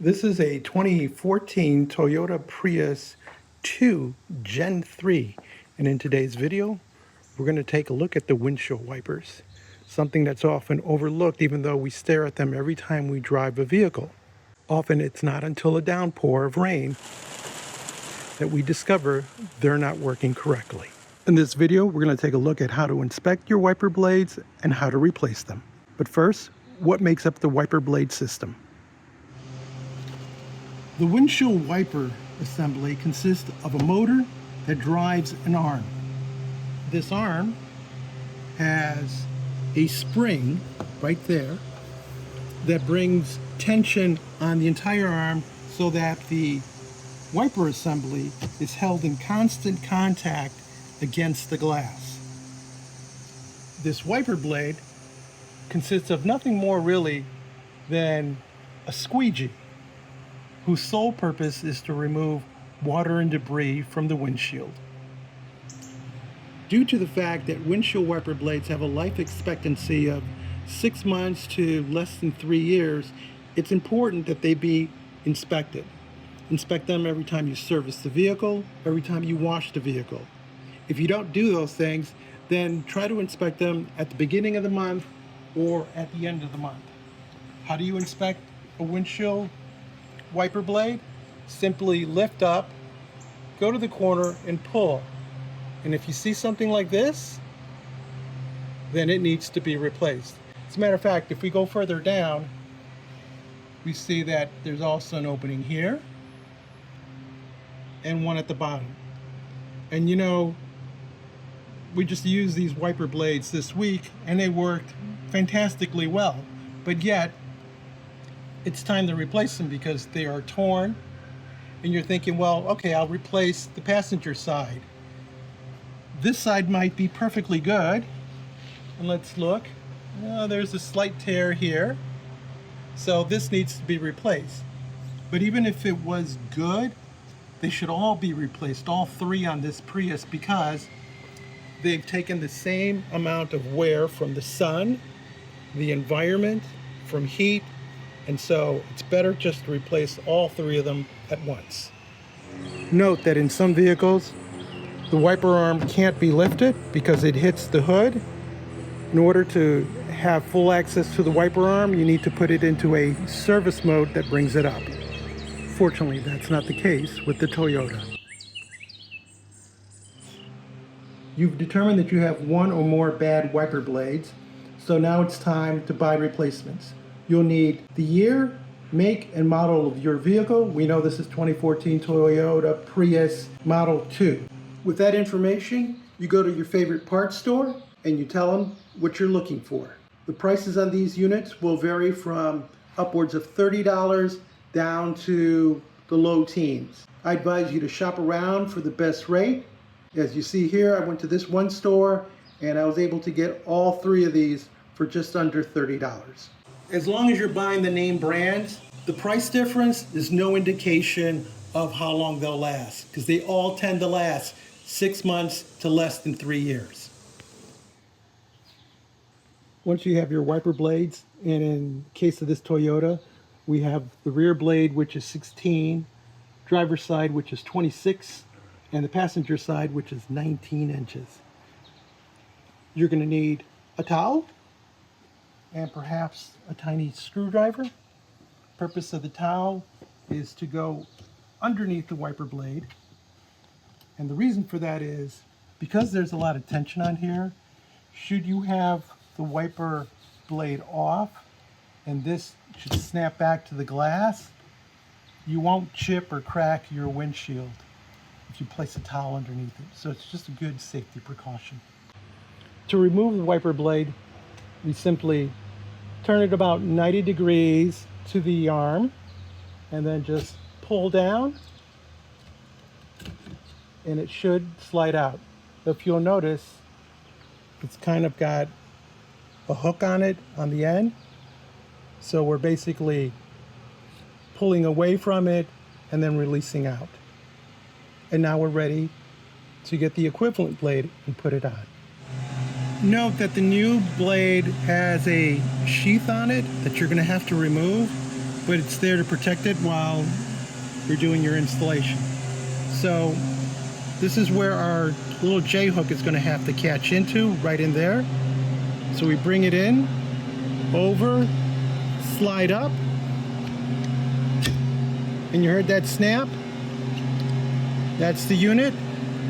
This is a 2014 Toyota Prius 2 Gen 3, and in today's video we're going to take a look at the windshield wipers, something that's often overlooked even though we stare at them every time we drive a vehicle. Often it's not until a downpour of rain that we discover they're not working correctly. In this video we're going to take a look at how to inspect your wiper blades and how to replace them. But first, what makes up the wiper blade system? The windshield wiper assembly consists of a motor that drives an arm. This arm has a spring right there that brings tension on the entire arm so that the wiper assembly is held in constant contact against the glass. This wiper blade consists of nothing more really than a squeegee, whose sole purpose is to remove water and debris from the windshield. Due to the fact that windshield wiper blades have a life expectancy of 6 months to less than 3 years, it's important that they be inspected. Inspect them every time you service the vehicle, every time you wash the vehicle. If you don't do those things, then try to inspect them at the beginning of the month or at the end of the month. How do you inspect a windshield wiper blade? Simply lift up, go to the corner and pull. And if you see something like this, then it needs to be replaced. As a matter of fact, if we go further down, we see that there's also an opening here and one at the bottom. And you know, we just used these wiper blades this week and they worked fantastically well, but yet it's time to replace them because they are torn. And you're thinking, well, okay, I'll replace the passenger side. This side might be perfectly good, and let's look. There's a slight tear here, so this needs to be replaced. But even if it was good, they should all be replaced, all three on this Prius, because they've taken the same amount of wear from the sun, the environment, from heat, and so it's better just to replace all three of them at once. Note that in some vehicles, the wiper arm can't be lifted because it hits the hood. In order to have full access to the wiper arm, you need to put it into a service mode that brings it up. Fortunately, that's not the case with the Toyota. You've determined that you have one or more bad wiper blades, so now it's time to buy replacements. You'll need the year, make, and model of your vehicle. We know this is 2014 Toyota Prius Model 2. With that information, you go to your favorite parts store and you tell them what you're looking for. The prices on these units will vary from upwards of $30 down to the low teens. I advise you to shop around for the best rate. As you see here, I went to this one store and I was able to get all three of these for just under $30. As long as you're buying the name brands, the price difference is no indication of how long they'll last, because they all tend to last 6 months to less than 3 years. Once you have your wiper blades, and in case of this Toyota, we have the rear blade, which is 16, driver's side, which is 26, and the passenger side, which is 19 inches. You're going to need a towel and perhaps a tiny screwdriver. The purpose of the towel is to go underneath the wiper blade. And the reason for that is because there's a lot of tension on here, should you have the wiper blade off and this should snap back to the glass, you won't chip or crack your windshield if you place a towel underneath it. So it's just a good safety precaution. To remove the wiper blade, we simply turn it about 90 degrees to the arm and then just pull down and it should slide out. If you'll notice, it's kind of got a hook on it on the end. So we're basically pulling away from it and then releasing out. And now we're ready to get the equivalent blade and put it on. Note that the new blade has a sheath on it that you're going to have to remove. but it's there to protect it while you're doing your installation. So this is where our little J hook is going to have to catch into, right in there. So we bring it in, over, slide up, and you heard that snap? That's the unit.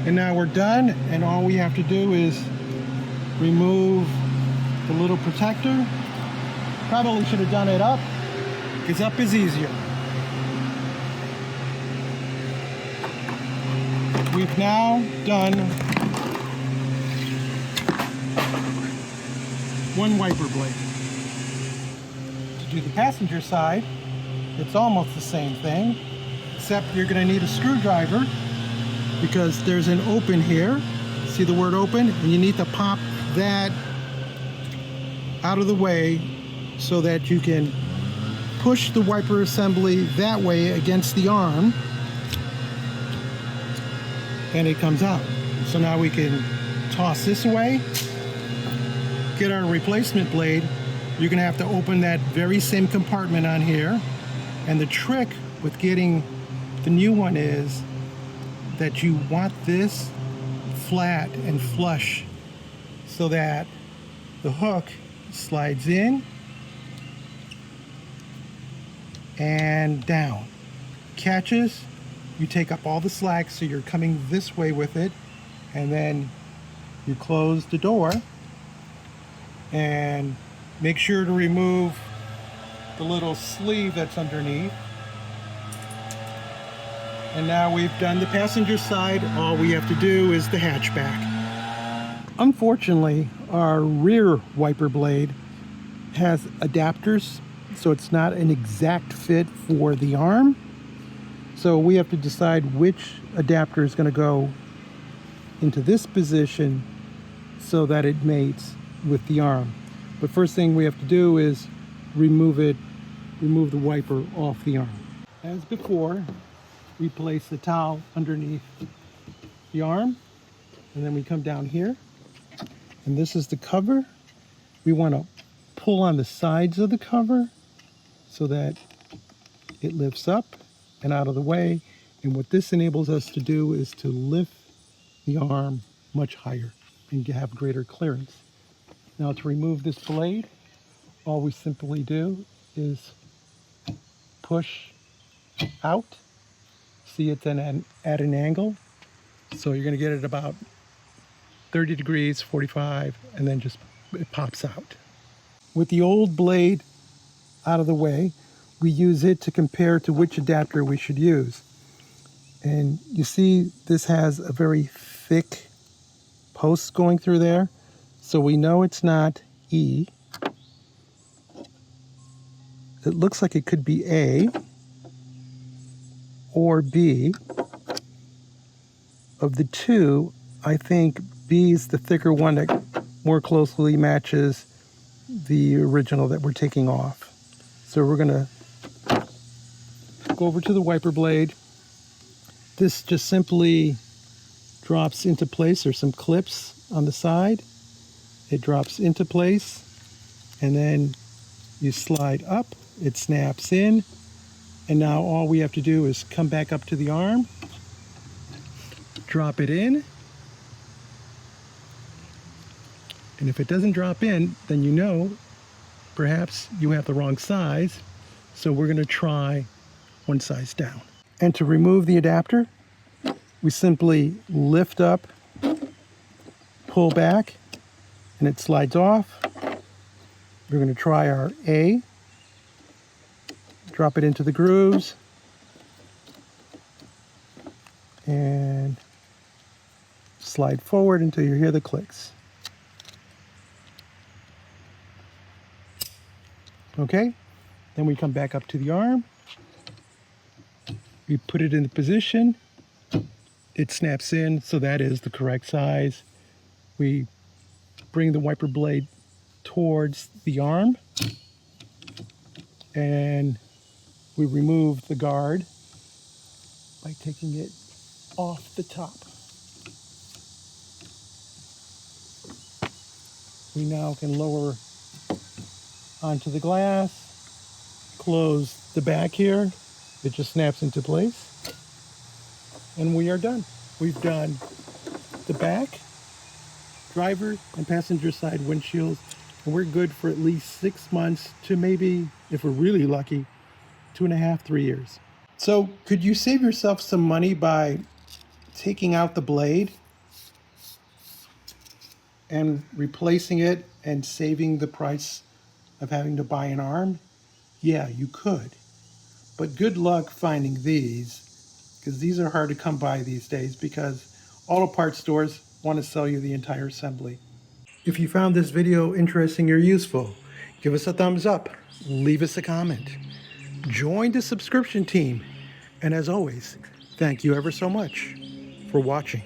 And now we're done, and all we have to do is remove the little protector. Probably should have done it up, because up is easier. We've now done one wiper blade. To do the passenger side, it's almost the same thing, except you're going to need a screwdriver because there's an open here. See the word open? And you need to pop that out of the way so that you can push the wiper assembly that way against the arm, and it comes out. So now we can toss this away, get our replacement blade. You're going to have to open that very same compartment on here. And the trick with getting the new one is that you want this flat and flush so that the hook slides in and down, catches, you take up all the slack so you're coming this way with it, and then you close the door and make sure to remove the little sleeve that's underneath. And now we've done the passenger side. All we have to do is the hatchback. Unfortunately, our rear wiper blade has adapters, so it's not an exact fit for the arm. So we have to decide which adapter is going to go into this position so that it mates with the arm. But first thing we have to do is remove the wiper off the arm. As before, we place the towel underneath the arm, and then we come down here, and this is the cover. We want to pull on the sides of the cover so that it lifts up and out of the way. And what this enables us to do is to lift the arm much higher and have greater clearance. Now to remove this blade, all we simply do is push out. See, it's at an angle. So you're going to get it about 30 degrees, 45, and then just it pops out. With the old blade out of the way, we use it to compare to which adapter we should use. And you see this has a very thick post going through there. So we know it's not E. It looks like it could be A or B. Of the two, I think B is the thicker one that more closely matches the original that we're taking off. So we're going to go over to the wiper blade. This just simply drops into place. There's some clips on the side. It drops into place, and then you slide up, it snaps in, and now all we have to do is come back up to the arm, drop it in, and if it doesn't drop in, then you know perhaps you have the wrong size, so we're going to try one size down. And to remove the adapter, we simply lift up, pull back, and it slides off. We're going to try our A, drop it into the grooves, and slide forward until you hear the clicks. Okay, then we come back up to the arm, we put it in the position, it snaps in, so that is the correct size. We bring the wiper blade towards the arm, and we remove the guard by taking it off the top. We now can lower onto the glass, close the back here, it just snaps into place. And we are done. We've done the back, driver, and passenger side windshields. And we're good for at least 6 months to maybe, if we're really lucky, 2.5, 3 years. So could you save yourself some money by taking out the blade and replacing it and saving the price of having to buy an arm? Yeah, you could. But good luck finding these, because these are hard to come by these days because auto parts stores want to sell you the entire assembly. If you found this video interesting or useful, give us a thumbs up, leave us a comment, join the subscription team, and as always, thank you ever so much for watching.